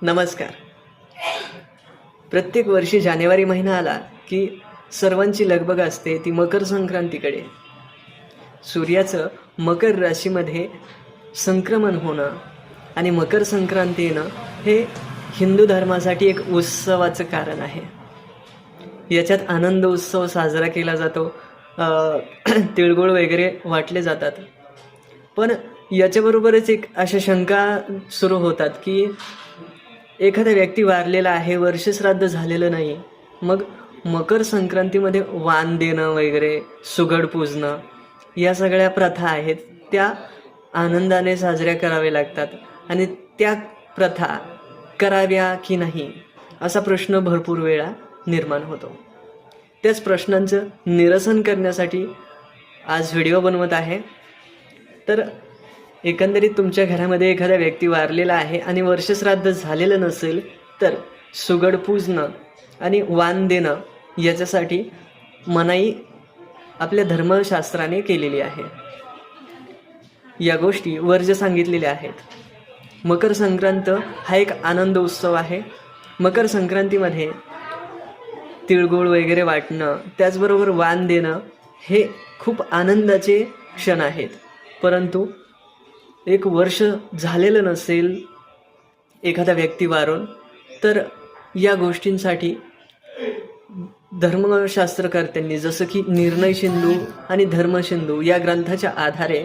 नमस्कार. प्रत्येक वर्षी जानेवारी महिना आला की सर्वांची लगबग असते ती मकर संक्रांतीकडे. सूर्याचं मकर राशीमध्ये संक्रमण होणं आणि मकर संक्रांती येणं हे हिंदू धर्मासाठी एक उत्सवाचं कारण आहे. याच्यात आनंद उत्सव साजरा केला जातो. तिळगुळ वगैरे वाटले जातात. पण याच्याबरोबरच एक अशा शंका सुरू होतात की एखादा व्यक्ती वारलेला आहे, वर्षश्राद्ध झालेलं नाही, मग मकर संक्रांतीमध्ये वाण देणं वगैरे, सुगड पूजणं या सगळ्या प्रथा आहेत, त्या आनंदाने साजऱ्या कराव्या लागतात आणि त्या प्रथा कराव्या की नाही असा प्रश्न भरपूर वेळा निर्माण होतो. त्याच प्रश्नांचं निरसन करण्यासाठी आज व्हिडिओ बनवत आहे. तर एकंदरीत तुमच्या घरामध्ये एखादा व्यक्ती वारलेला आहे आणि वर्षश्राद्ध झालेलं नसेल तर सुगड पूजणं आणि वाण देणं याच्यासाठी मनाई आपल्या धर्मशास्त्राने केलेली आहे. या गोष्टी वर्ज्य सांगितलेल्या आहेत. मकर संक्रांत हा एक आनंद उत्सव आहे. मकर संक्रांतीमध्ये तिळगुळ वगैरे वाटणं, त्याचबरोबर वाण देणं हे खूप आनंदाचे क्षण आहेत. परंतु एक वर्ष झालेलं नसेल एखादा व्यक्ती वारून तर या गोष्टींसाठी धर्मशास्त्रकर्त्यांनी जसं की निर्णय सिंधू आणि धर्मसिंधू या ग्रंथाच्या आधारे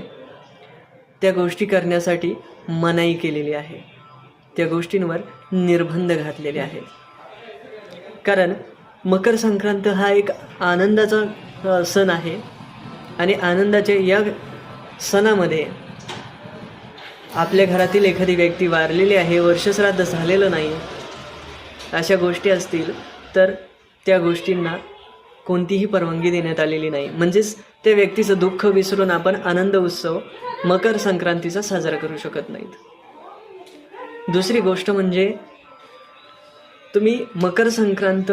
त्या गोष्टी करण्यासाठी मनाई केलेली आहे. त्या गोष्टींवर निर्बंध घातलेले आहेत. कारण मकर संक्रांत हा एक आनंदाचा सण आहे आणि आनंदाच्या या सणामध्ये आपल्या घरातील एखादी व्यक्ती वारलेली आहे, वर्षश्राद्ध झालेलं नाही, अशा गोष्टी असतील तर त्या गोष्टींना कोणतीही परवानगी देण्यात आलेली नाही. म्हणजेच त्या व्यक्तीचं दुःख विसरून आपण आनंद उत्सव मकर संक्रांतीचा साजरा करू शकत नाहीत. दुसरी गोष्ट म्हणजे तुम्ही मकर संक्रांत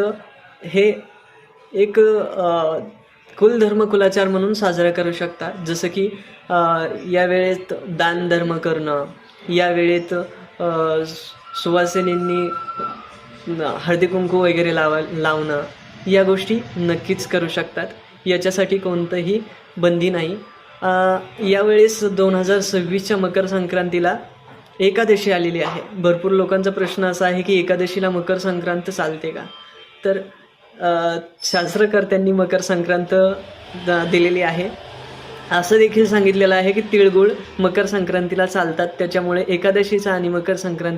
हे एक कुलधर्म कुलाचार म्हणून साजरा करू शकता. जसं की या वेळेत दान धर्म करणं, या वेळेत सुवासिनींनी हळदी कुंकू वगैरे लावणं या गोष्टी नक्कीच करू शकतात. याच्यासाठी कोणतंही बंदी नाही. यावेळेस 2026च्या मकर संक्रांतीला एकादशी आलेली आहे. भरपूर लोकांचा प्रश्न असा आहे की एकादशीला मकर संक्रांत चालते का? तर शास्त्रकर्त्यांनी मकर संक्रांत दिलेली आहे. असं देखील सांगितलेलं आहे की तिळगुळ मकर संक्रांतीला चालतात. त्याच्यामुळे एकादशीचा आणि मकर संक्रांती